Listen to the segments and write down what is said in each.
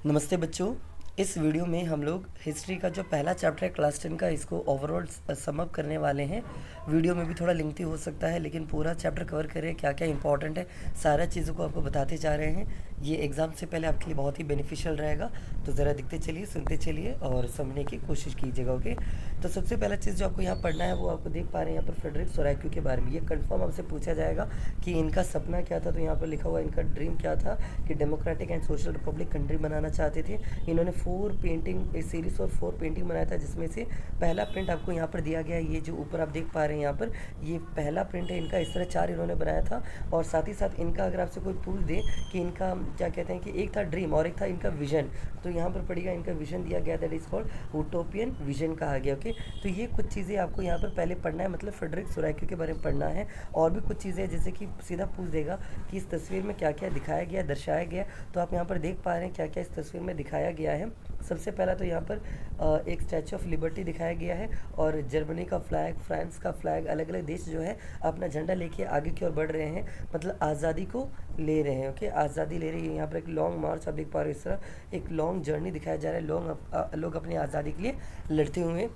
नमस्ते बच्चों। इस वीडियो में हम लोग हिस्ट्री का जो पहला चैप्टर है क्लास 10 का, इसको ओवरऑल सम अप करने वाले हैं। वीडियो में भी थोड़ा लेंथी हो सकता है, लेकिन पूरा चैप्टर कवर करें, क्या क्या इंपॉर्टेंट है, सारा चीज़ों को आपको बताते जा रहे हैं। ये एग्ज़ाम से पहले आपके लिए बहुत ही बेनिफिशियल रहेगा। तो ज़रा दिखते चलिए, सुनते चलिए और समझने की कोशिश कीजिएगा। ओके, तो सबसे पहला चीज़ जो आपको यहाँ पढ़ना है वो आपको देख पा रहे हैं यहाँ पर फ्रेडरिक सोराक्यू के बारे में। ये कंफर्म आपसे पूछा जाएगा कि इनका सपना क्या था। तो यहाँ पर लिखा हुआ इनका ड्रीम क्या था कि democratic and social republic country बनाना चाहते थे। इन्होंने 4 पेंटिंग, एक सीरीज और 4 पेंटिंग बनाया था, जिसमें से पहला प्रिंट आपको यहाँ पर दिया गया है। ये जो ऊपर आप देख पा रहे हैं यहाँ पर, ये पहला प्रिंट है इनका। इस तरह 4 इन्होंने बनाया था। और साथ ही साथ इनका अगर आपसे कोई पूछ दे कि इनका क्या कहते हैं कि एक था ड्रीम और एक था इनका विजन, तो यहाँ पर पड़ेगा इनका विजन दिया गया, that is called utopian vision कहा गया। ओके, तो ये कुछ चीज़ें आपको यहाँ पर पहले पढ़ना है, मतलब फ्रेडरिक सोराक्यू के बारे में पढ़ना है। और भी कुछ चीज़ें जैसे कि सीधा पूछ देगा कि इस तस्वीर में क्या क्या दिखाया गया, दर्शाया गया। तो आप यहाँ पर देख पा रहे हैं क्या क्या इस तस्वीर में दिखाया गया है। सबसे पहला तो यहाँ पर एक स्टैचू ऑफ लिबर्टी दिखाया गया है और जर्मनी का फ्लैग, फ्रांस का फ्लैग, अलग अलग देश जो है अपना झंडा लेके आगे की ओर बढ़ रहे हैं, मतलब आज़ादी को ले रहे हैं। ओके, आज़ादी ले रही है। यहाँ पर एक लॉन्ग मार्च आप देख पा रहे हो, इस तरह एक लॉन्ग जर्नी दिखाया जा रहा है। लोग अपनी आज़ादी के लिए लड़ते हुए।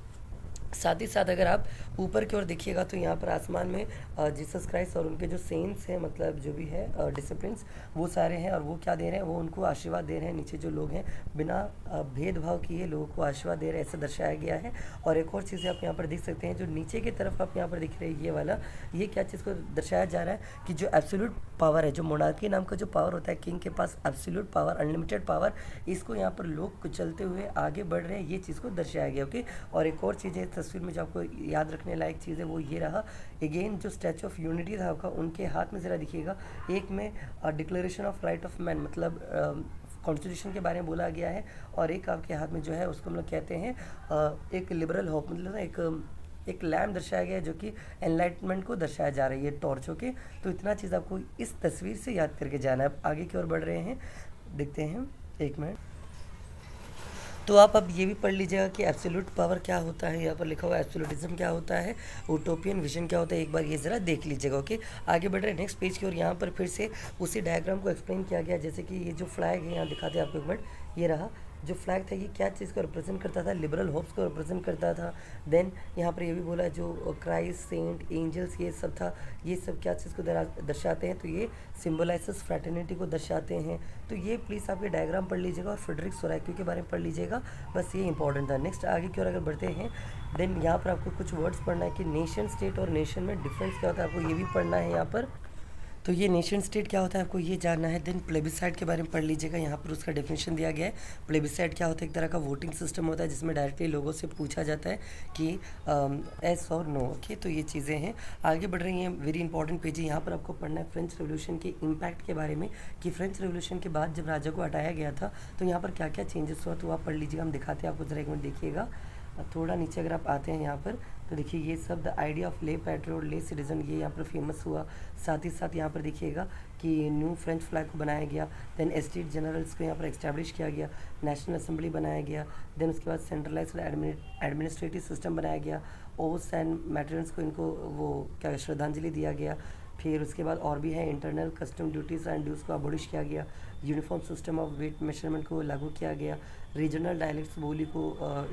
साथ ही साथ अगर आप ऊपर की ओर देखिएगा तो यहाँ पर आसमान में जीसस क्राइस्ट और उनके जो सेंट्स हैं, मतलब जो भी है डिसिप्लिन्स, वो सारे हैं। और वो क्या दे रहे हैं, वो उनको आशीर्वाद दे रहे हैं। नीचे जो लोग हैं बिना भेदभाव किए लोगों को आशीर्वाद दे रहे हैं, ऐसा दर्शाया गया है। और एक और चीज़ आप यहाँ पर देख सकते हैं, जो नीचे की तरफ आप यहाँ पर दिख रहे हैं ये वाला, ये क्या चीज़ को दर्शाया जा रहा है कि जो एब्सोल्यूट पावर है, जो मोनार्की नाम का जो पावर होता है, किंग के पास एब्सोल्यूट पावर, अनलिमिटेड पावर, इसको यहाँ पर लोग कुचलते हुए आगे बढ़ रहे हैं, ये चीज़ को दर्शाया गया। ओके, और एक और चीज़ है तस्वीर में जो आपको याद रखने लायक चीज़ है वो ये रहा। अगेन जो स्टैचू ऑफ यूनिटी था आपका, उनके हाथ में ज़रा दिखिएगा, एक में declaration of right of man, मतलब कॉन्स्टिट्यूशन के बारे में बोला गया है। और एक आपके हाथ में जो है उसको हम लोग कहते हैं एक लिबरल होप, मतलब एक लैम्प दर्शाया गया है, जो कि एनलाइटमेंट को दर्शाया जा रही है, टॉर्चों के। तो इतना चीज़ आपको इस तस्वीर से याद करके जाना है। आगे की ओर बढ़ रहे हैं, देखते हैं, एक मिनट। तो आप अब ये भी पढ़ लीजिएगा कि एब्सोल्यूट पावर क्या होता है। यहाँ पर लिखा हुआ है एब्सोल्यूटिज्म क्या होता है, यूटोपियन विजन क्या होता है, एक बार ये ज़रा देख लीजिएगा। ओके, आगे बढ़ रहे हैं नेक्स्ट पेज की ओर। यहाँ पर फिर से उसी डायग्राम को एक्सप्लेन किया गया, जैसे कि ये जो फ्लैग है यहाँ दिखाते हैं आपको एक मिनट। ये रहा जो फ्लैग था, ये क्या चीज़ को रिप्रेजेंट करता था, लिबरल होप्स को रिप्रेजेंट करता था। देन यहाँ पर ये भी बोला जो क्राइस्ट, सेंट, एंजल्स, ये सब था, ये सब क्या चीज़ को दर्शाते हैं, तो ये सिम्बलाइजेस फ्रैटर्निटी को दर्शाते हैं। तो ये प्लीज़ आप ये डायग्राम पढ़ लीजिएगा और फ्रेडरिक सोराक्यू के बारे में पढ़ लीजिएगा, बस ये इंपॉर्टेंट था। नेक्स्ट आगे की ओर अगर बढ़ते हैं, देन यहाँ पर आपको कुछ वर्ड्स पढ़ना है कि नेशन स्टेट और नेशन में डिफरेंस क्या होता है, आपको ये भी पढ़ना है यहाँ पर। तो ये नेशन स्टेट क्या होता है आपको ये जानना है। देन प्लेबिसाइड के बारे में पढ़ लीजिएगा, यहाँ पर उसका डेफिनेशन दिया गया है। प्लेबिसाइड क्या होता है, एक तरह का वोटिंग सिस्टम होता है जिसमें डायरेक्टली लोगों से पूछा जाता है कि एस और नो। ओके, तो ये चीज़ें हैं। आगे बढ़ रही हैं, वेरी इंपॉर्टेंट पेज है। यहाँ पर आपको पढ़ना है फ्रेंच रेवोल्यूशन के इम्पैक्ट के बारे में, कि फ्रेंच रेवोल्यूशन के बाद जब राजा को हटाया गया था तो यहाँ पर क्या क्या चेंजेस हुआ, तो आप पढ़ लीजिएगा। हम दिखाते हैं आपको, जरा एक मिनट देखिएगा। थोड़ा नीचे अगर आप आते हैं यहाँ पर, तो देखिए ये सब द आइडिया ऑफ ले पैट्रियोट, ले सिटीजन, ये यहाँ पर फेमस हुआ। साथ ही साथ यहाँ पर देखिएगा कि न्यू फ्रेंच फ्लैग को बनाया गया। देन स्टेट जनरल्स को यहाँ पर एस्टैब्लिश किया गया, नेशनल असेंबली बनाया गया। देन उसके बाद सेंट्रलाइज्ड एडमिनिस्ट्रेटिव सिस्टम बनाया गया। ओस एंड मैट्रियंस को इनको वो क्या श्रद्धांजलि दिया गया। फिर उसके बाद और भी है, इंटरनल कस्टम ड्यूटीज़ एंड ड्यूज़ को अबॉलिश किया गया। Uniform system of weight measurement को लागू किया गया। रीजनल डायलेक्ट्स बोली को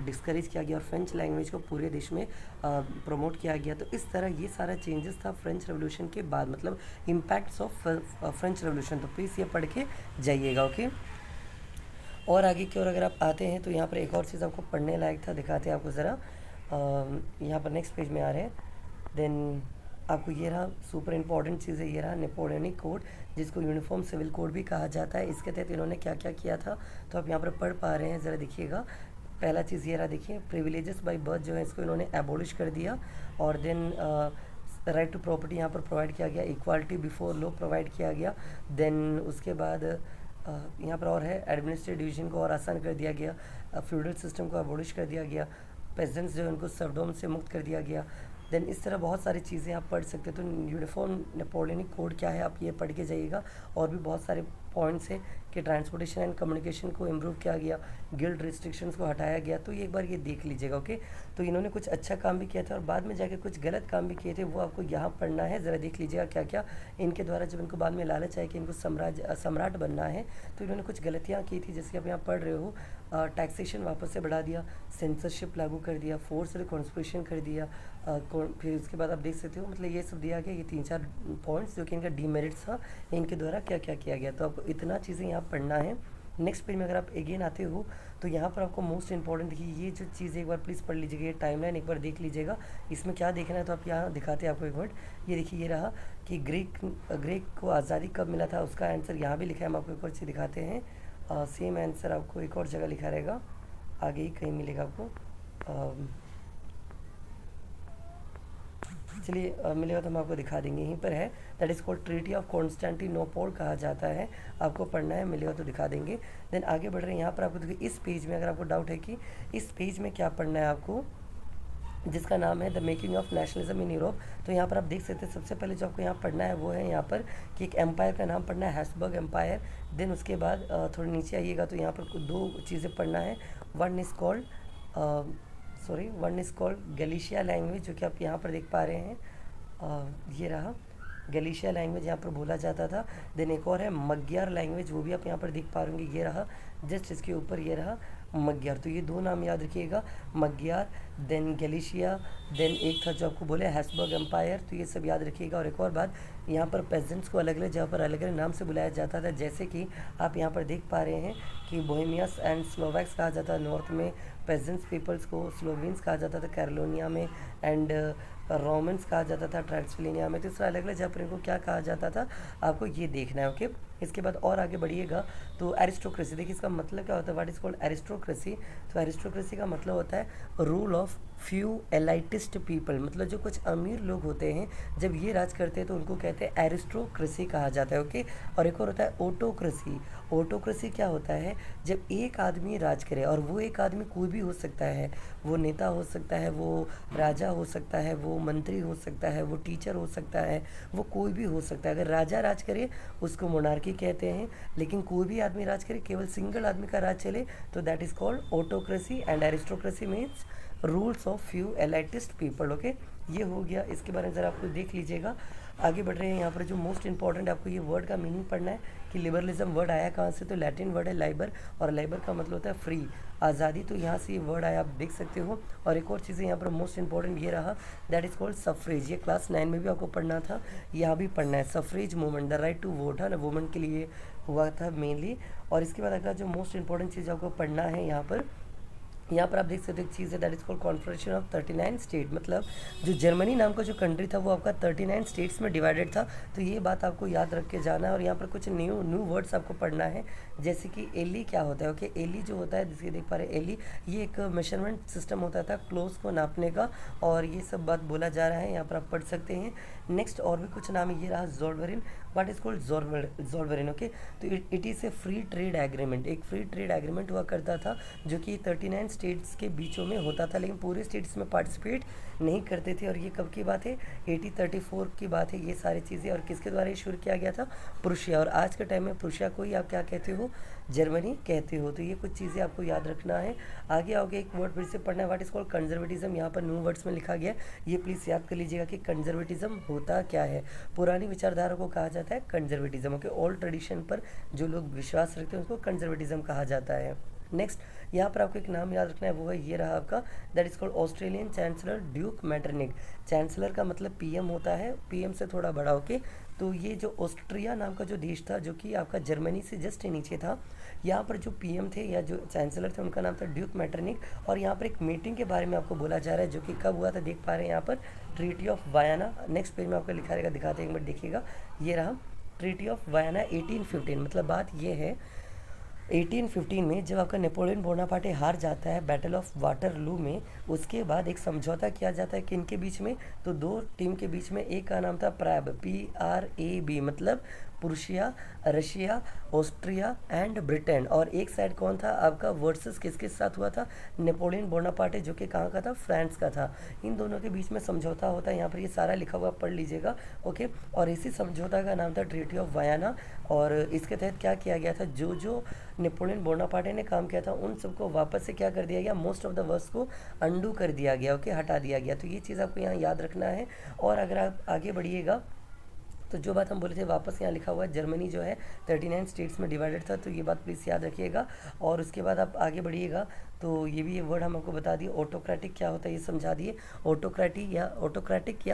डिस्करेज किया गया और फ्रेंच लैंग्वेज को पूरे देश में प्रमोट किया गया। तो इस तरह ये सारा चेंजेस था फ्रेंच रेवोल्यूशन के बाद, मतलब इम्पैक्ट्स ऑफ फ्रेंच रेवोल्यूशन। तो प्लीज़ ये पढ़ के जाइएगा। ओके, और आगे की ओर अगर आप आते हैं तो यहाँ पर एक और चीज़ आपको पढ़ने लायक था, दिखाते हैं आपको ज़रा। यहाँ पर नेक्स्ट पेज में आ रहे हैं। देन आपको ये रहा सुपर इम्पॉर्टेंट चीज़ है, ये रहा नेपोलियनिक कोड, जिसको यूनिफॉर्म सिविल कोड भी कहा जाता है। इसके तहत इन्होंने क्या क्या किया था, तो आप यहाँ पर पढ़ पा रहे हैं, ज़रा देखिएगा। पहला चीज़ ये रहा, देखिए प्रिविलेजेस बाय बर्थ जो है इसको इन्होंने एबॉलिश कर दिया। और देन राइट टू प्रॉपर्टी यहाँ पर प्रोवाइड किया गया। इक्वालिटी बिफोर लॉ प्रोवाइड किया गया। देन उसके बाद यहाँ पर और है, एडमिनिस्ट्रेटिव डिवीजन को और आसान कर दिया गया। फ्यूडल सिस्टम को अबॉलिश कर दिया गया। पेजेंट्स जो है उनको सर्वडोम से मुक्त कर दिया गया। देन इस तरह बहुत सारी चीज़ें आप पढ़ सकते हो। तो यूनिफॉर्म नेपोलियनिक कोड क्या है, आप ये पढ़ के जाइएगा। और भी बहुत सारे पॉइंट्स है कि ट्रांसपोर्टेशन एंड कम्युनिकेशन को इम्प्रूव किया गया, गिल्ड रिस्ट्रिक्शंस को हटाया गया। तो ये एक बार ये देख लीजिएगा, ओके। तो इन्होंने कुछ अच्छा काम भी किया था और बाद में जाके कुछ गलत काम भी किए थे, वो आपको यहाँ पढ़ना है। ज़रा देख लीजिएगा क्या क्या इनके द्वारा, जब इनको बाद में लालच आया कि इनको सम्राट बनना है, तो इन्होंने कुछ गलतियाँ की थी, जैसे कि आप यहाँ पढ़ रहे हो। टैक्सेशन वापस से बढ़ा दिया, सेंसरशिप लागू कर दिया, फोर्स कॉन्स्पिरेशन कर दिया, फिर उसके बाद आप देख सकते हो, मतलब ये सब दिया गया। ये 3-4 पॉइंट्स जो कि इनका डीमेरिट्स था, इनके द्वारा क्या क्या किया गया। तो आपको इतना चीज़ें यहाँ पढ़ना है। नेक्स्ट पेज में अगर आप अगेन आते हो तो यहाँ पर आपको मोस्ट इंपॉर्टेंट देखिए, ये जो चीज़ एक बार प्लीज़ पढ़ लीजिएगा, ये टाइमलाइन एक बार देख लीजिएगा। इसमें क्या देखना है तो आप यहाँ दिखाते हैं आपको एक मिनट। ये देखिए, ये रहा कि ग्रीक को आज़ादी कब मिला था, उसका आंसर यहाँ भी लिखा है। हम आपको एक और चीज़ दिखाते हैं, सेम आंसर आपको एक और जगह लिखा रहेगा, आगे ही कहीं मिलेगा आपको। चलिए मिलेगा तो हम आपको दिखा देंगे, यहीं पर है। That is called treaty of Constantinople कहा जाता है। आपको पढ़ना है, मिलेगा तो दिखा देंगे। देन आगे बढ़ रहे हैं, यहाँ पर आपको देखिए इस पेज में, अगर आपको डाउट है कि इस पेज में क्या पढ़ना है आपको, जिसका नाम है the making of nationalism in Europe. तो यहाँ पर आप देख सकते हैं, सबसे पहले जो आपको यहाँ पढ़ना है वो है यहाँ पर कि एक एम्पायर का नाम पढ़ना है, हैब्सबर्ग एम्पायर। देन उसके बाद थोड़ी नीचे आइएगा तो यहाँ पर 2 चीज़ें पढ़ना है। वन इज़ कॉल्ड गैलिशिया लैंग्वेज, जो कि आप यहाँ पर देख पा रहे हैं। ये रहा गैलिशिया लैंग्वेज, यहाँ पर बोला जाता था। देन एक और है मग्यार लैंग्वेज, वो भी आप यहाँ पर देख पा रहे होंगे। ये रहा जस्ट इसके ऊपर, ये रहा मग्यार। तो ये 2 नाम याद रखिएगा, मग्यार देन गैलिशिया, देन एक था जो आपको बोले हैब्सबर्ग एम्पायर। तो ये सब याद रखिएगा। और एक और बात, यहाँ पर पेजेंट्स को अलग अलग जगह पर अलग अलग नाम से बुलाया जाता था, जैसे कि आप यहाँ पर देख पा रहे हैं कि बोहेमियस एंड स्लोवैक्स कहा जाता है नॉर्थ में, पेजेंट्स पीपल्स को स्लोवेन्स कहा जाता था कैरोलिनिया में, एंड रोमन्स कहा जाता था ट्रांसिल्वेनिया में। तो इस अलग अलग जगह पर इनको क्या कहा जाता था, आपको ये देखना है, ओके। इसके बाद और आगे बढ़िएगा तो एरिस्टोक्रेसी, देखिए इसका मतलब क्या होता है, व्हाट इज कॉल्ड एरिस्टोक्रेसी। तो एरिस्टोक्रेसी का मतलब होता है rule of few elitist people, मतलब जो कुछ अमीर लोग होते हैं, जब ये राज करते हैं तो उनको कहते हैं एरिस्टोक्रेसी कहा जाता है, ओके। और एक और होता है ऑटोक्रेसी। ऑटोक्रेसी क्या होता है, जब एक आदमी राज करे, और वो एक आदमी कोई भी हो सकता है, वो नेता हो सकता है, वो राजा हो सकता है, वो मंत्री हो सकता है, वो टीचर हो सकता है, वो कोई भी हो सकता है। अगर राजा राज करे उसको मोनार्की कहते हैं, लेकिन कोई भी आदमी राज करे, केवल सिंगल आदमी का राज चले, तो that is called autocracy. And aristocracy means rules of few elitist people, okay. ये हो गया, इसके बारे में ज़रा आपको देख लीजिएगा। आगे बढ़ रहे हैं, यहाँ पर जो मोस्ट इंपॉर्टेंट आपको ये वर्ड का मीनिंग पढ़ना है कि लिबरलिज्म वर्ड आया कहाँ से, तो लैटिन वर्ड है लाइबर, और लाइबर का मतलब होता है फ्री, आज़ादी। तो यहाँ से ये वर्ड आया, आप देख सकते हो। और एक और चीज़ यहाँ पर मोस्ट इंपॉर्टेंट ये रहा, दैट इज़ कॉल्ड सफरेज। ये क्लास 9 में भी आपको पढ़ना था, यहाँ भी पढ़ना है। Suffrage movement, the right to vote है ना, वुमेन के लिए हुआ था मेनली। और इसके बाद अगला जो मोस्ट इंपॉर्टेंट चीज़ आपको पढ़ना है, यहाँ पर आप देख सकते हो एक चीज़ है, that is called confederation of 39 state. मतलब जो जर्मनी नाम का जो कंट्री था वो आपका 39 स्टेट्स में डिवाइडेड था। तो ये बात आपको याद रख के जाना है। और यहाँ पर कुछ न्यू वर्ड्स आपको पढ़ना है, जैसे कि एली क्या होता है, ओके। एली जो होता है, जिसके देख पा रहे हैं एली, ये एक मेजरमेंट सिस्टम होता था क्लोज को नापने का, और ये सब बात बोला जा रहा है, यहाँ पर आप पढ़ सकते हैं। नेक्स्ट और भी कुछ नाम है, ये रहा ज़ोल्वेरिन, व्हाट इज कॉल्ड ज़ोल्वेरिन, ओके। तो it is a free trade agreement, एक फ्री ट्रेड एग्रीमेंट हुआ करता था, जो कि 39 स्टेट्स के बीचों में होता था, लेकिन पूरे स्टेट्स में पार्टिसिपेट नहीं करते थे। और ये कब की बात है, 1834 की बात है ये सारी चीज़ें। और किसके द्वारा ये शुरू किया गया था, प्रुशिया। और आज के टाइम में प्रुशिया को ही आप क्या कहते हो, जर्मनी कहते हो। तो ये कुछ चीज़ें आपको याद रखना है। आगे एक वर्ड फिर से पढ़ना है, व्हाट इज कॉल्ड कंजर्वेटिज्म। यहाँ पर न्यू वर्ड्स में लिखा गया, ये प्लीज़ याद कर लीजिएगा कि कंजर्वेटिज्म होता क्या है। पुरानी विचारधारा को कहा जाता है कंजर्वेटिज्म, ओके। ओल्ड ट्रेडिशन पर जो लोग विश्वास रखते हैं उसको कंजर्वेटिज्म कहा जाता है। नेक्स्ट यहाँ पर आपको एक नाम याद रखना है, वो है ये रहा आपका, that is called Australian chancellor Duke Metternich. Chancellor का मतलब पीएम होता है, पीएम से थोड़ा बड़ा, ओके। तो ये जो ऑस्ट्रिया नाम का जो देश था, जो कि आपका जर्मनी से जस्ट नीचे था, यहाँ पर जो पीएम थे या जो चांसलर थे उनका नाम था ड्यूक मैटरनिक। और यहाँ पर एक मीटिंग के बारे में आपको बोला जा रहा है, जो कि कब हुआ था, देख पा रहे हैं यहाँ पर, ट्रीटी ऑफ वायाना। नेक्स्ट पेज में आपको लिखा रहेगा, दिखाते हैं एक मिनट, देखिएगा। ये रहा ट्रीटी ऑफ वायाना 1815। मतलब बात ये है 1815 में जब आपका नेपोलियन बोनापार्टे हार जाता है बैटल ऑफ वाटरलू में, उसके बाद एक समझौता किया जाता है कि इनके बीच में, तो दो टीम के बीच में, एक का नाम था प्रैब, PRAB, मतलब Prussia, Russia, Austria and Britain, और एक साइड कौन था आपका वर्सेस किसके साथ हुआ था, नेपोलियन बोनापार्टे जो कि कहाँ का था, फ्रांस का था। इन दोनों के बीच में समझौता होता है, यहाँ पर ये सारा लिखा हुआ पढ़ लीजिएगा, ओके। और इसी समझौता का नाम था ट्रीटी ऑफ वायाना, और इसके तहत क्या किया गया था, जो जो नेपोलियन बोनापार्टे ने काम किया था उन सबको वापस से क्या कर दिया गया, मोस्ट ऑफ द वर्क्स को अंडू कर दिया गया, ओके, हटा दिया गया। तो ये चीज़ आपको यहाँ याद रखना है। और अगर आप आगे बढ़िएगा तो जो बात हम बोले थे वापस यहाँ लिखा हुआ है, जर्मनी जो है 39 स्टेट्स में डिवाइडेड था, तो ये बात प्लीज़ याद रखिएगा। और उसके बाद आप आगे बढ़िएगा तो ये भी ये वर्ड हम आपको बता दिए, ऑटोक्रेटिक क्या होता है ये समझा दिए। ऑटोक्रेटिक या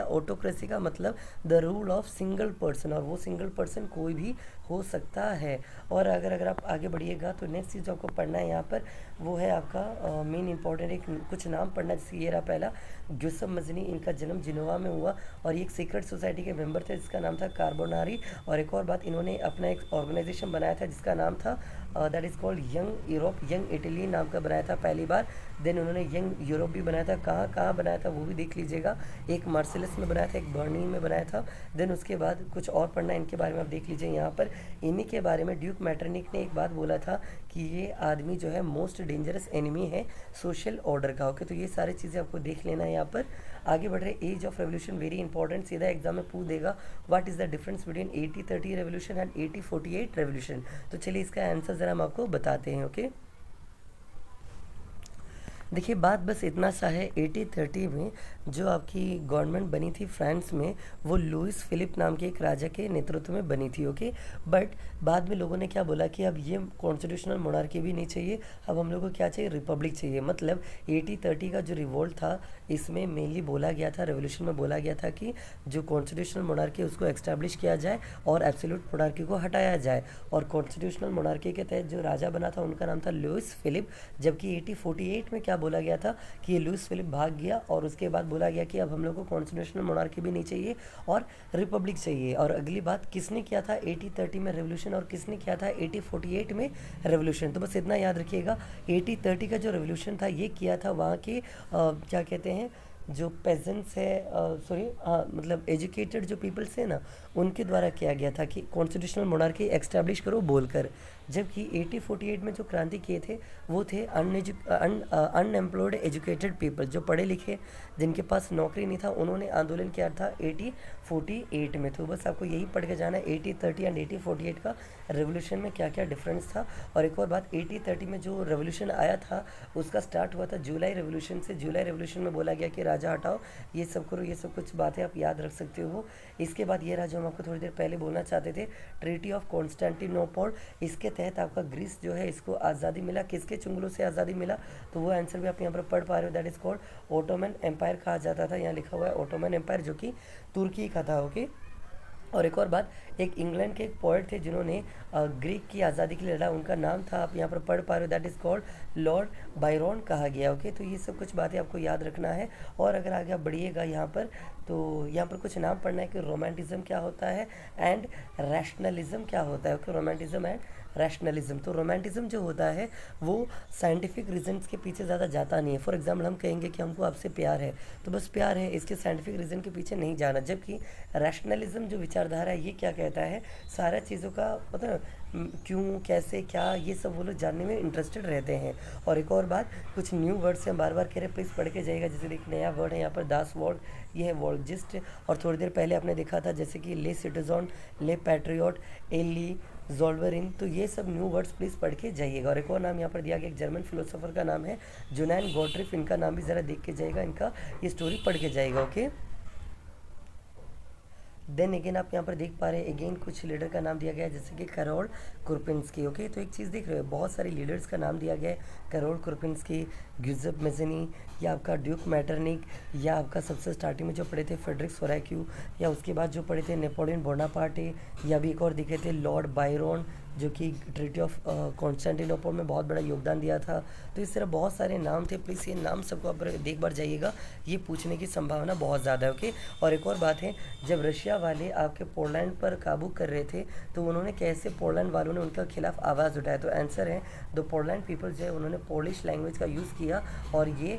ऑटोक्रेसी का मतलब the rule of single person, और वो सिंगल पर्सन कोई भी हो सकता है। और अगर आप आगे बढ़िएगा तो नेक्स्ट चीज़ जो आपको पढ़ना है यहाँ पर वो है आपका मेन इंपॉर्टेंट एक कुछ नाम पढ़ना, जैसे ये रहा पहला ग्यूसम मजनी, इनका जन्म जिनोवा में हुआ और ये एक सीक्रेट सोसाइटी के मेंबर थे जिसका नाम था कार्बोनारी। और एक और बात, इन्होंने अपना एक ऑर्गेनाइजेशन बनाया था जिसका नाम था that is called young Europe, young Italy नाम का बनाया था पहली बार। देन उन्होंने यंग यूरोप भी बनाया था, कहाँ कहाँ बनाया था वो भी देख लीजिएगा, एक मार्सेलस में बनाया था, एक बर्लिन में बनाया था। देन उसके बाद कुछ और पढ़ना इनके बारे में आप देख लीजिए यहाँ पर। इन्हीं के बारे में ड्यूक मैटरनिक ने एक बात बोला था कि ये आदमी जो है मोस्ट डेंजरस एनिमी है सोशल ऑर्डर का, ओके। तो ये सारी चीज़ें आपको देख लेना है यहाँ पर। आगे बढ़ रहे, age of revolution very important, सीधा एग्जाम में पूछ देगा what is the difference between 80-30 revolution and 80-48 revolution. तो चलिए इसका आंसर ज़रा हम आपको बताते हैं, ओके। देखिए बात बस इतना सा है, 80-30 में जो आपकी गवर्नमेंट बनी थी फ्रांस में वो लुइस फिलिप नाम के एक राजा के नेतृत्व में बनी थी, ओके। बट बाद में लोगों ने क्या बोला कि अब ये कॉन्स्टिट्यूशनल मोनार्की भी नहीं चाहिए, अब हम लोग को क्या चाहिए, रिपब्लिक चाहिए। मतलब 80-30 का जो रिवोल्ट था इसमें मेनली बोला गया था, रेवोल्यूशन में बोला गया था कि जो कॉन्स्टिट्यूशनल मोनार्की उसको एस्टैब्लिश किया जाए और एब्सोल्यूट मोनार्की को हटाया जाए। और कॉन्स्टिट्यूशनल मोनार्की के तहत जो राजा बना था उनका नाम था लुइस फिलिप, जबकि 80-48 में क्या बोला गया था कि ये लुइस फिलिप भाग गया और उसके बाद बोला गया कि अब हम लोग को कॉन्स्टिट्यूशनल मोनार्की भी नहीं चाहिए और रिपब्लिक चाहिए। और अगली बात, किसने किया था 80-30 में रेवोल्यूशन और किसने किया था 80-48 में रेवोल्यूशन। तो बस इतना याद रखिएगा, 80-30 का जो रेवोल्यूशन था ये किया था वहाँ के क्या कहते हैं जो पेजेंट्स है, सॉरी हाँ मतलब एजुकेटेड जो पीपल्स है ना उनके द्वारा किया गया था कि कॉन्स्टिट्यूशनल मोनार्की एस्टैब्लिश करो बोलकर। जबकि 80-48 में जो क्रांति किए थे वो थे अनएम्प्लॉयड एजुकेटेड पीपल, जो पढ़े लिखे जिनके पास नौकरी नहीं था, उन्होंने आंदोलन किया था 80-48 में। तो बस आपको यही पढ़ के जाना है 80-30 एंड 80-48 का रेवोल्यूशन में क्या क्या डिफरेंस था। और एक और बात, 80-30 में जो रेवोल्यूशन आया था उसका स्टार्ट हुआ था जुलाई रेवोल्यूशन से। जुलाई रेवोल्यूशन में बोला गया कि राजा हटाओ, ये सब करो, ये सब कुछ बातें आप याद रख सकते हो। इसके बाद ये रहा जो हम आपको थोड़ी देर पहले बोलना चाहते थे, ट्रीटी ऑफ कॉन्स्टेंटिनोपल। इसके तहत आपका ग्रीस जो है इसको आज़ादी मिला, किसके चुंगलों से आज़ादी मिला, तो वो आंसर भी आप यहाँ पर पढ़ पा रहे हो, that is called Ottoman Empire कहा जाता था। यहाँ लिखा हुआ है ओटोमन एम्पायर जो कि तुर्की का था, ओके। और एक और बात, एक इंग्लैंड के एक पोएट थे जिन्होंने ग्रीक की आज़ादी के लिए लड़ा, उनका नाम था आप यहाँ पर पढ़ पा रहे हो, that is called Lord Byron कहा गया, ओके। तो ये सब कुछ बातें आपको याद रखना है। और अगर आगे आप बढ़िएगा यहाँ पर तो यहाँ पर कुछ नाम पढ़ना है कि रोमांटिज्म क्या होता है एंड रैशनलिज्म क्या होता है, ओके। रोमांटिज्म एंड रैशनलिज्म, तो रोमांटिज्म जो होता है वो साइंटिफिक रीजंस के पीछे ज़्यादा जाता नहीं है। फॉर एग्जांपल हम कहेंगे कि हमको आपसे प्यार है तो बस प्यार है, इसके साइंटिफिक रीज़न के पीछे नहीं जाना। जबकि रैशनलिज्म जो विचारधारा है ये क्या कहता है, सारा चीज़ों का मतलब क्यों कैसे क्या ये सब वो लोग जानने में इंटरेस्टेड रहते हैं। और एक और बात, कुछ न्यू वर्ड्स हैं बार बार कह रहे प्लीज़ पढ़ के जाएगा। जैसे एक नया वर्ड है यहाँ पर दास वर्ड, ये है वॉल्जिस्ट। और थोड़ी देर पहले आपने देखा था जैसे कि ले सिटीजन, ले पैट्रियट, एली जोल्वरिन, तो ये सब न्यू वर्ड्स प्लीज़ पढ़ के जाइएगा। और एक और नाम यहाँ पर दिया गया, एक जर्मन फिलोसोफर का नाम है जुनैन गॉट्रिफ, इनका नाम भी ज़रा देख के जाइएगा, इनका ये स्टोरी पढ़ के जाइएगा, ओके। देन अगेन आप यहाँ पर देख पा रहे हैं अगेन कुछ लीडर का नाम दिया गया है जैसे कि करोल कुरपिंस्की, ओके। तो एक चीज़ देख रहे हो, बहुत सारे लीडर्स का नाम दिया गया है, करोल कुरपिंस्की, ग्यूसेप मेज़नी, या आपका ड्यूक मैटरनिक, या आपका सबसे स्टार्टिंग में जो पढ़े थे फ्रेडरिक सोराक्यू, या उसके बाद जो पढ़े थे नेपोलियन बोनापार्टे, या भी एक और दिखे थे लॉर्ड बायरन, जो कि ट्रीटी ऑफ कॉन्स्टेंटिनोपल में बहुत बड़ा योगदान दिया था। तो इस तरह बहुत सारे नाम थे। प्लीज़ ये नाम सबको आप देख बार जाइएगा, ये पूछने की संभावना बहुत ज़्यादा है। ओके, और एक और बात है, जब रशिया वाले आपके पोलैंड पर काबू कर रहे थे तो उन्होंने कैसे पोलैंड वालों ने उनके खिलाफ आवाज़ उठाया? तो आंसर है द पोलैंड पीपल जो है उन्होंने पोलिश लैंग्वेज का यूज़ किया और ये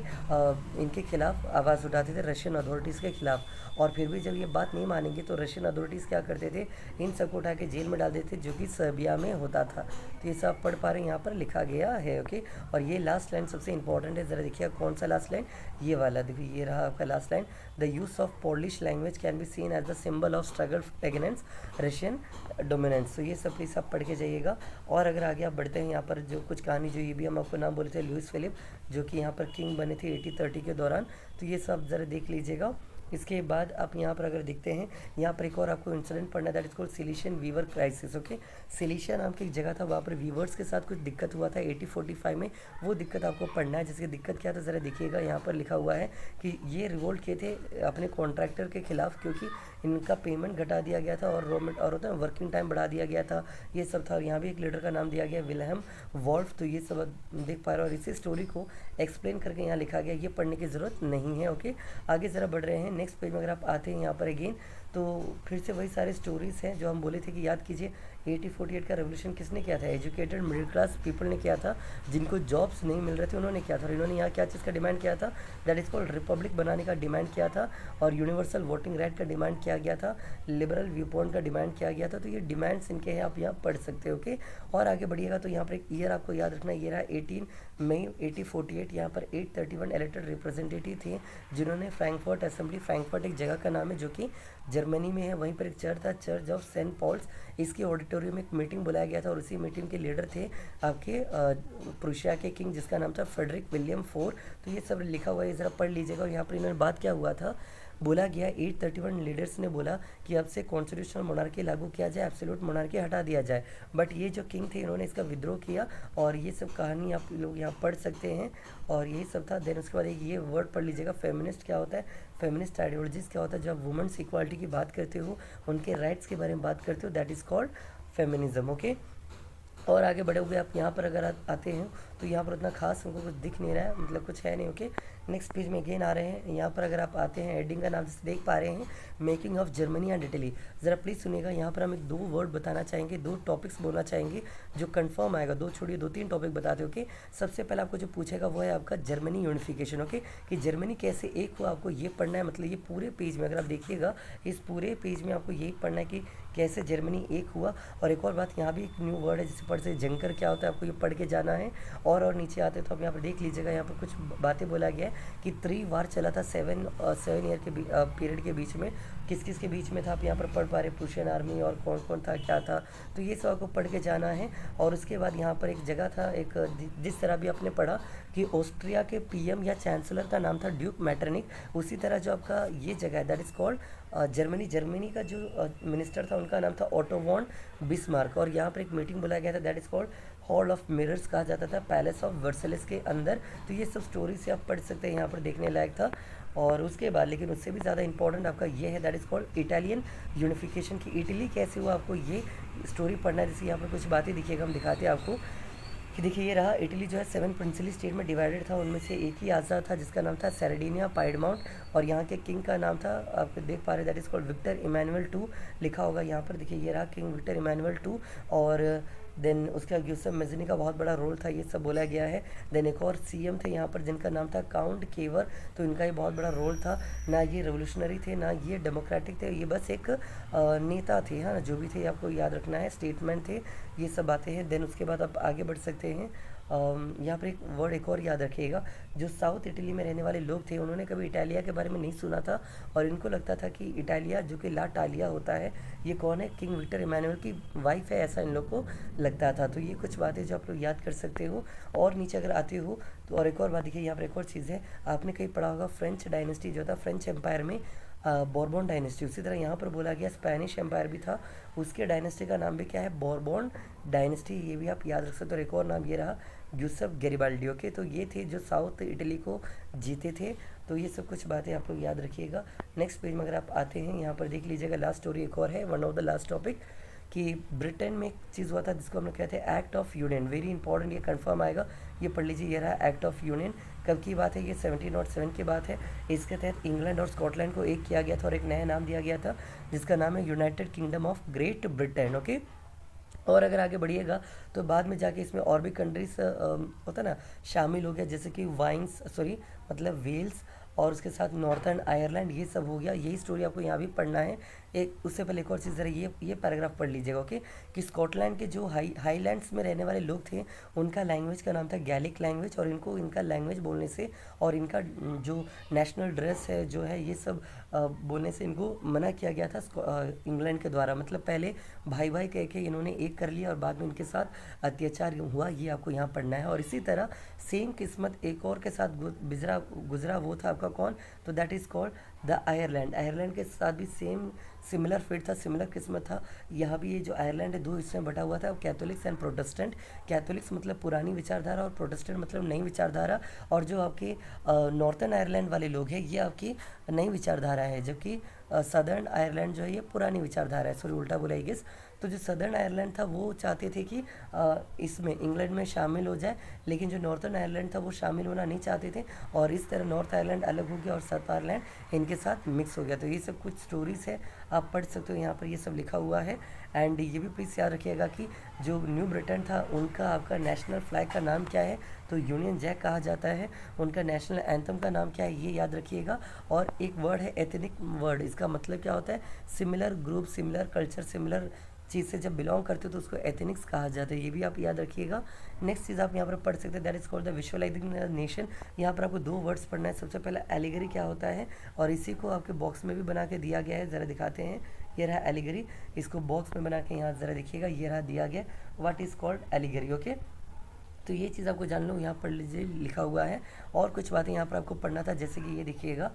इनके खिलाफ आवाज़ उठाते थे, रशियन अथॉरिटीज़ के खिलाफ। और फिर भी जब ये बात नहीं मानेंगे तो रशियन अथॉरिटीज़ क्या करते थे, इन सबको उठा के जेल में डाल देते थे, जो कि सर्बिया में होता था। तो ये सब पढ़ पा रहे हैं, यहाँ पर लिखा गया है। ओके, और ये लास्ट लाइन सबसे इंपॉर्टेंट है, ज़रा देखिए कौन सा लास्ट लाइन, ये वाला देखिए, ये रहा आपका last line. The use of Polish language can be seen as the symbol of struggle against Russian dominance. तो ये सब प्लीज़ आप पढ़ के जाइएगा। और अगर आगे आप बढ़ते हैं, यहाँ पर जो कुछ कहानी, जो ये भी हम आपको नाम बोले थे, लुइस फिलिप, जो कि यहाँ पर किंग बने थे 1830 के दौरान। तो ये सब ज़रा देख लीजिएगा। इसके बाद आप यहाँ पर अगर देखते हैं, यहाँ पर एक और आपको इंसिडेंट पढ़ना है, that is called Cilician weaver crisis. Okay, Cilicia नाम की एक जगह था, वहाँ पर वीवर्स के साथ कुछ दिक्कत हुआ था 1845 में। वो दिक्कत आपको पढ़ना है, जिसकी दिक्कत क्या था ज़रा देखिएगा। यहाँ पर लिखा हुआ है कि ये रिवोल्ट किए थे अपने कॉन्ट्रैक्टर के खिलाफ, क्योंकि इनका पेमेंट घटा दिया गया था और और होता है वर्किंग टाइम बढ़ा दिया गया था, ये सब था। और यहाँ भी एक लीडर का नाम दिया गया विल्हेम वॉल्फ। तो ये सब देख पा रहे हो, और इसी स्टोरी को एक्सप्लेन करके यहाँ लिखा गया, ये पढ़ने की ज़रूरत नहीं है। ओके, आगे ज़रा बढ़ रहे हैं। नेक्स्ट पेज में अगर आप आते हैं यहाँ पर अगेन, तो फिर से वही सारे स्टोरीज़ हैं जो हम बोले थे कि याद कीजिए 1848 का रेवोल्यूशन किसने किया था? एजुकेटेड मिडिल क्लास पीपल ने किया था, जिनको जॉब्स नहीं मिल रहे थे उन्होंने किया था। और इन्होंने यहाँ क्या चीज़ का डिमांड किया था? दैट इज़ कॉल्ड रिपब्लिक बनाने का डिमांड किया था, और यूनिवर्सल वोटिंग राइट का डिमांड किया गया था, लिबरल व्यू पॉइंट का डिमांड किया गया था। तो ये डिमांड्स इनके हैं, आप यहाँ पढ़ सकते हो। ओके, और आगे बढ़िएगा तो यहाँ पर एक ईयर आपको याद रखना, ये रहा 18 मई 1848। यहाँ पर 831 इलेक्टेड रिप्रेजेंटेटिव थे, जिन्होंने फ्रैंकफर्ट असेंबली, फ्रैंकफर्ट एक जगह का नाम है जो कि जर्मनी में है, वहीं पर एक चर्च था, चर्च ऑफ सेंट पॉल्स। इसके ऑडिटोरियम में एक मीटिंग बुलाया गया था, और उसी मीटिंग के लीडर थे आपके प्रुशिया के किंग, जिसका नाम था फ्रेडरिक विलियम IV। तो ये सब लिखा हुआ है, ज़रा पढ़ लीजिएगा। और यहाँ पर इन्होंने बात क्या हुआ था, बोला गया 831 लीडर्स ने बोला कि अब से कॉन्स्टिट्यूशनल मोनार्की लागू किया जाए, एब्सोल्यूट मोनार्की हटा दिया जाए। बट ये जो किंग थे, इन्होंने इसका विद्रोह किया, और ये सब कहानी आप लोग यहाँ पढ़ सकते हैं, और यही सब था। देन उसके बाद एक ये वर्ड पढ़ लीजिएगा, फेमिनिस्ट क्या होता है, फेमिनिस्ट आइडियोलॉजीज क्या होता है। जब वुमेन्स इक्वालिटी की बात करते हो, उनके राइट्स के बारे में बात करते हो, that is called feminism. Okay, और आगे बढ़े हुए आप यहाँ पर अगर आते हैं तो यहाँ पर उतना खास हमको कुछ दिख नहीं रहा है, मतलब कुछ है नहीं। ओके, नेक्स्ट पेज में अगेन आ रहे हैं। यहाँ पर अगर आप आते हैं, हेडिंग का नाम जैसे देख पा रहे हैं, making of Germany and Italy. ज़रा प्लीज़ सुनिएगा, यहाँ पर हम एक 2 वर्ड बताना चाहेंगे, 2 टॉपिक्स बोलना चाहेंगे जो कंफर्म आएगा। 2 छोड़िए, 2-3 टॉपिक बताते हो। ओके, सबसे पहले आपको जो पूछेगा वो है आपका जर्मनी यूनिफिकेशन। ओके, कि जर्मनी कैसे एक हुआ, आपको ये पढ़ना है। मतलब ये पूरे पेज में अगर आप देखिएगा, इस पूरे पेज में आपको यही पढ़ना है कि कैसे जर्मनी एक हुआ। और एक और बात, यहाँ भी एक न्यू वर्ड है जिसे पढ़ से जंकर क्या होता है, आपको ये पढ़ के जाना है। और नीचे आते तो आप यहाँ पर देख लीजिएगा, यहाँ पर कुछ बातें बोला गया है कि 3 वार चला था 7 ईयर के पीरियड के बीच में। किस किस के बीच में था, आप यहाँ पर पढ़ पा रहे, प्रूशियन आर्मी और कौन कौन था, क्या था। तो ये सब आपको पढ़ के जाना है। और उसके बाद यहाँ पर एक जगह था, एक जिस तरह भी आपने पढ़ा कि ऑस्ट्रिया के PM या चांसलर का नाम था ड्यूक मैटरनिक, उसी तरह जो आपका ये जगह है दैट इज़ कॉल्ड जर्मनी का जो मिनिस्टर था उनका नाम था ऑटो वॉन बिस्मार्क। और यहाँ पर एक मीटिंग बुलाया गया था, that is called hall of mirrors कहा जाता था, पैलेस ऑफ वर्सेलिस के अंदर। तो ये सब स्टोरी से आप पढ़ सकते हैं, यहाँ पर देखने लायक था। और उसके बाद लेकिन उससे भी ज़्यादा इंपॉर्टेंट आपका ये है, that is called Italian unification की इटली कैसे हुआ, आपको ये स्टोरी पढ़ना है। जैसे यहाँ पर कुछ बातें दिखिएगा, हम दिखाते हैं आपको कि देखिए ये रहा, इटली जो है 7 प्रिंसली स्टेट में डिवाइडेड था, उनमें से एक ही आज़ाद था जिसका नाम था सरडिनिया पाइडमाउंट। और यहाँ के किंग का नाम था, आप देख पा रहे that is called Victor Emmanuel II, लिखा होगा यहाँ पर। देखिए ये रहा किंग विक्टर इमैनुअल II। और देन उसका यूसुफ मजनी का बहुत बड़ा रोल था, ये सब बोला गया है। देन एक और CM थे यहाँ पर जिनका नाम था काउंट केवर, तो इनका ये बहुत बड़ा रोल था। ना ये रेवोल्यूशनरी थे, ना ये डेमोक्रेटिक थे, ये बस एक नेता थे, हाँ, जो भी थे आपको याद रखना है, स्टेटमेंट थे, ये सब बातें हैं। देन उसके बाद आप आगे बढ़ सकते हैं। यहाँ पर एक वर्ड एक और याद रखिएगा, जो साउथ इटली में रहने वाले लोग थे उन्होंने कभी इटालिया के बारे में नहीं सुना था, और इनको लगता था कि इटालिया जो कि ला टालिया होता है, ये कौन है, किंग विक्टर इमैनुअल की वाइफ है, ऐसा इन लोग को लगता था। तो ये कुछ बातें जो आप लोग याद कर सकते हो। और नीचे अगर आते हो तो और एक और बात देखिए, यहाँ पर एक और चीज़ है, आपने कहीं पढ़ा होगा फ्रेंच डायनेस्टी जो था फ्रेंच एम्पायर में, बोरबॉन डायनेस्टी। उसी तरह यहाँ पर बोला गया स्पेनिश एम्पायर भी था, उसके डायनेस्टी का नाम भी क्या है, बोरबॉन डायनेस्टी, ये भी आप याद रख सकते हो। और एक और नाम ये रहा यूसुफ गैरिबाल्डी। ओके, तो ये थे जो साउथ इटली को जीते थे। तो ये सब कुछ बातें आप लोग याद रखिएगा। नेक्स्ट पेज में अगर आप आते हैं, यहाँ पर देख लीजिएगा, लास्ट स्टोरी एक और है, one of the last topic कि ब्रिटेन में एक चीज़ हुआ था जिसको हम लोग कहते हैं act of union, very important, ये कंफर्म आएगा, ये पढ़ लीजिए। ये रहा एक्ट ऑफ यूनियन, कब की बात है, ये 1707 की बात है। इसके तहत इंग्लैंड और स्कॉटलैंड को एक किया गया था और एक नया नाम दिया गया था जिसका नाम है United kingdom of great Britain. Okay, और अगर आगे बढ़िएगा तो बाद में जाके इसमें और भी कंट्रीज होता है ना शामिल हो गया, जैसे कि वाइन्स सॉरी मतलब वेल्स और उसके साथ नॉर्थर्न आयरलैंड, ये सब हो गया। यही स्टोरी आपको यहाँ भी पढ़ना है। एक उससे पहले एक और चीज़ ज़रा ये पैराग्राफ पढ़ लीजिएगा। ओके, कि स्कॉटलैंड के जो हाईलैंड्स में रहने वाले लोग थे उनका लैंग्वेज का नाम था गैलिक लैंग्वेज, और इनको इनका लैंग्वेज बोलने से और इनका जो नेशनल ड्रेस है जो है ये सब बोलने से इनको मना किया गया था इंग्लैंड के द्वारा। मतलब पहले भाई भाई कह के इन्होंने एक कर लिया और बाद में इनके साथ अत्याचार हुआ, ये आपको यहाँ पढ़ना है। और इसी तरह सेम किस्मत एक और के साथ गुजरा, वो था आपका कौन, तो that is called the Ireland. Ireland के साथ भी सेम सिमिलर फेट था, सिमिलर किस्मत था। यहाँ भी ये जो आयरलैंड है दो हिस्से में बटा हुआ था, कैथोलिक्स एंड प्रोटेस्टेंट। कैथोलिक्स मतलब पुरानी विचारधारा और प्रोटेस्टेंट मतलब नई विचारधारा। और जो आपके नॉर्थर्न आयरलैंड वाले लोग हैं ये आपकी नई विचारधारा है, जबकि सदर्न आयरलैंड जो है ये पुरानी विचारधारा है। सॉरी उल्टा बोला आई गेस। तो जो सदर्न आयरलैंड था वो चाहते थे कि इसमें इंग्लैंड में शामिल हो जाए, लेकिन जो नॉर्थर्न आयरलैंड था वो शामिल होना नहीं चाहते थे, और इस तरह नॉर्थ आयरलैंड अलग हो गया और साउथ आयरलैंड इनके साथ मिक्स हो गया। तो ये सब कुछ स्टोरीज़ है, आप पढ़ सकते हो, यहाँ पर ये सब लिखा हुआ है। एंड ये भी प्लीज़ याद रखिएगा कि जो न्यू ब्रिटेन था उनका आपका नेशनल फ्लैग का नाम क्या है, तो यूनियन जैक कहा जाता है। उनका नेशनल एंथम का नाम क्या है ये याद रखिएगा। और एक वर्ड है एथनिक वर्ड, इसका मतलब क्या होता है, similar group, similar culture, similar चीज़ से जब बिलोंग करते हो तो उसको एथनिक्स कहा जाता है, ये भी आप याद रखिएगा। नेक्स्ट चीज़ आप यहाँ पर पढ़ सकते हैं, that is called the visualising nation. यहाँ पर आपको दो वर्ड्स पढ़ना है। सबसे पहला एलिगरी क्या होता है, और इसी को आपके बॉक्स में भी बना के दिया गया है, ज़रा दिखाते हैं। ये रहा एलिगरी, इसको बॉक्स में बना के यहाँ ज़रा देखिएगा, ये रहा दिया गया what is called allegory. Okay, तो ये चीज़ आपको जान लो, यहाँ पढ़ लीजिए, लिखा हुआ है। और कुछ बातें यहाँ पर आपको पढ़ना था, जैसे कि ये देखिएगा,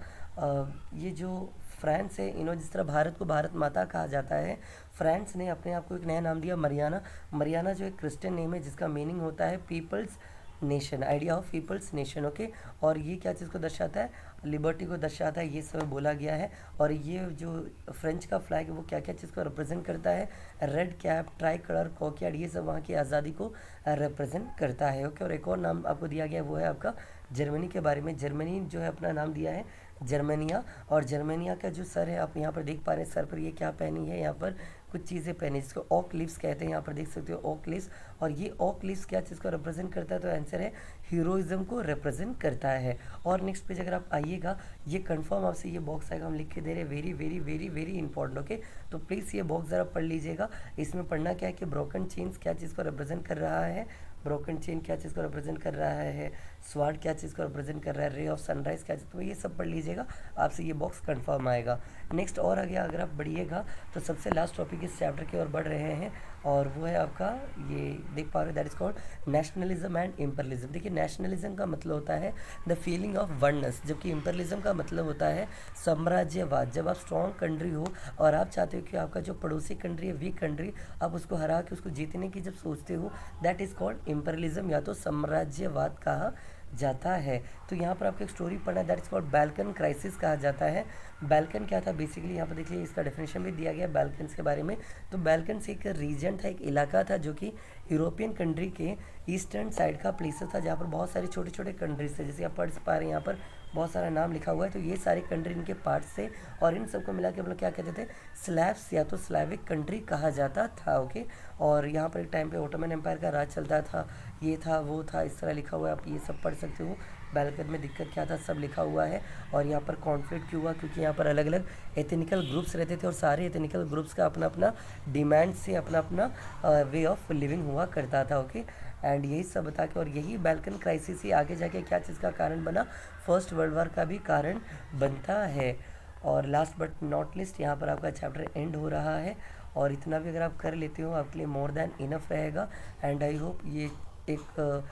ये जो फ्रांस है, इन्होंने जिस तरह भारत को भारत माता कहा जाता है, फ्रांस ने अपने आप को एक नया नाम दिया मरियाना। मरियाना जो एक क्रिश्चियन नेम है जिसका मीनिंग होता है people's nation, idea of people's nation. Okay, और ये क्या चीज़ को दर्शाता है, लिबर्टी को दर्शाता है, ये सब बोला गया है। और ये जो फ्रेंच का फ्लैग है वो क्या क्या चीज़ को रिप्रेजेंट करता है, रेड कैप, ट्राई कलर, कॉकयार्ड, ये सब वहाँ की आज़ादी को रिप्रेजेंट करता है। ओके, और एक और नाम आपको दिया गया वो है आपका जर्मनी के बारे में। जर्मनी जो है अपना नाम दिया है जर्मनिया, और जर्मनिया का जो सर है आप यहाँ पर देख पा रहे हैं, सर पर ये क्या पहनी है, यहाँ पर कुछ चीज़ें पहनी जिसको ऑक लिव्स कहते हैं, यहाँ पर देख सकते हो ऑक लिव्स। और ये ऑक लिव्स क्या चीज़ को रिप्रेजेंट करता है, तो आंसर है हीरोइज्म को रिप्रेजेंट करता है। और नेक्स्ट पेज अगर आप आइएगा, ये कंफर्म आपसे ये बॉक्स आएगा, हम लिख के दे रहे हैं, very very very very important. Okay, तो प्लीज़ ये बॉक्स ज़रा पढ़ लीजिएगा। इसमें पढ़ना क्या है कि ब्रोकन चेन्स क्या चीज़ को रिप्रेजेंट कर रहा है, ब्रोकन चेन क्या चीज़ को रिप्रेजेंट कर रहा है, स्वाड क्या चीज़ को रिप्रेजेंट कर रहा है, रे ऑफ सनराइज क्या चीज़, तो ये सब पढ़ लीजिएगा, आपसे ये बॉक्स कंफर्म आएगा। नेक्स्ट और आगे अगर आप बढ़िएगा तो सबसे लास्ट टॉपिक इस चैप्टर की ओर बढ़ रहे हैं, और वो है आपका ये देख पा रहे हो, that is called nationalism and imperialism. देखिए नेशनलिज्म का मतलब होता है द फीलिंग ऑफ वननेस, जबकि इम्परलिज्म का मतलब होता है साम्राज्यवाद। जब आप स्ट्रॉन्ग कंट्री हो और आप चाहते हो कि आपका जो पड़ोसी कंट्री है, वीक कंट्री, आप उसको हरा के उसको जीतने की जब सोचते हो, दैट इज़ कॉल्ड इम्परलिज्म, या तो साम्राज्यवाद कहा जाता है। तो यहाँ पर आपको एक स्टोरी पढ़ना है, दैट इज कॉल्ड बैल्कन क्राइसिस कहा जाता है। बैल्कन क्या था बेसिकली, यहाँ पर देखिए इसका डेफिनेशन भी दिया गया बैल्कन्स के बारे में। तो बैल्कन्स एक रीजन था, एक इलाका था जो कि यूरोपियन कंट्री के ईस्टर्न साइड का प्लेसेस था, जहाँ पर बहुत सारे छोटे छोटे कंट्रीज थे, जैसे आप पढ़ पा रहे हैं यहाँ पर बहुत सारा नाम लिखा हुआ है। तो ये सारे कंट्री इनके पार्ट्स थे, और इन सबको मिला के हम लोग क्या कहते थे, स्लैब्स या तो स्लैविक कंट्री कहा जाता था। ओके, और यहाँ पर एक टाइम पे ओटोमन एम्पायर का राज चलता था, ये था वो था, इस तरह लिखा हुआ है, आप ये सब पढ़ सकते हो। बैल्कन में दिक्कत क्या था सब लिखा हुआ है। और यहाँ पर कॉन्फ्लिक्ट क्यों हुआ, क्योंकि यहाँ पर अलग अलग एथनिकल ग्रुप्स रहते थे, और सारे एथनिकल ग्रुप्स का अपना अपना डिमांड से अपना अपना वे ऑफ लिविंग हुआ करता था। ओके, एंड यही सब बता के, और यही बैल्कन क्राइसिस ही आगे जाके क्या चीज़ का कारण बना, फर्स्ट वर्ल्ड वॉर का भी कारण बनता है। और लास्ट बट नॉट लिस्ट, यहाँ पर आपका चैप्टर एंड हो रहा है, और इतना भी अगर आप कर लेते हो आपके लिए मोर देन इनफ रहेगा। एंड आई होप ये एक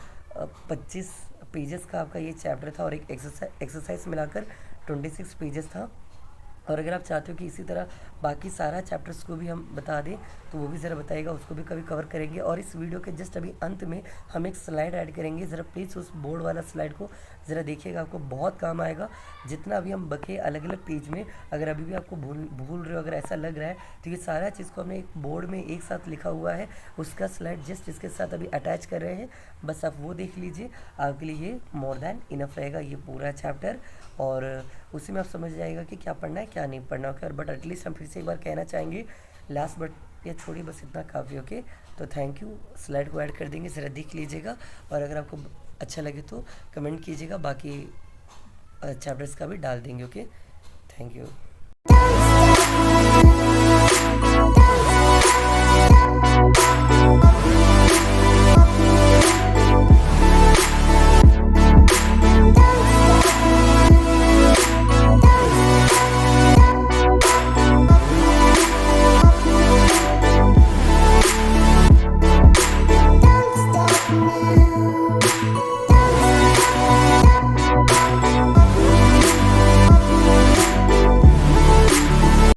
25 पेजेस का आपका ये चैप्टर था, और एक एक्सरसाइज मिलाकर 26 पेजेस था। और अगर आप चाहते हो कि इसी तरह बाकी सारा चैप्टर्स को भी हम बता दें तो वो भी ज़रा बताइएगा, उसको भी कभी कवर करेंगे। और इस वीडियो के जस्ट अभी अंत में हम एक स्लाइड ऐड करेंगे, ज़रा प्लीज़ उस बोर्ड वाला स्लाइड को ज़रा देखिएगा, आपको बहुत काम आएगा। जितना अभी हम बके अलग अलग पेज में, अगर अभी भी आपको भूल रहे हो, अगर ऐसा लग रहा है, तो ये सारा चीज़ को हमने एक बोर्ड में एक साथ लिखा हुआ है, उसका स्लाइड जस्ट इसके साथ अभी अटैच कर रहे हैं। बस आप वो देख लीजिए, आपके लिए ये मोर देन इनफ रहेगा ये पूरा चैप्टर, और उसी में आप समझ जाएगा कि क्या पढ़ना है क्या नहीं पढ़ना। ओके, बट एटलीस्ट हम फिर से एक बार कहना चाहेंगे लास्ट, बट ये छोड़ी बस इतना काफ़ी। ओके, तो थैंक यू। स्लाइड को ऐड कर देंगे, ज़रा देख लीजिएगा, और अगर आपको अच्छा लगे तो कमेंट कीजिएगा, बाकी चैप्टर्स का भी डाल देंगे। Okay, thank you.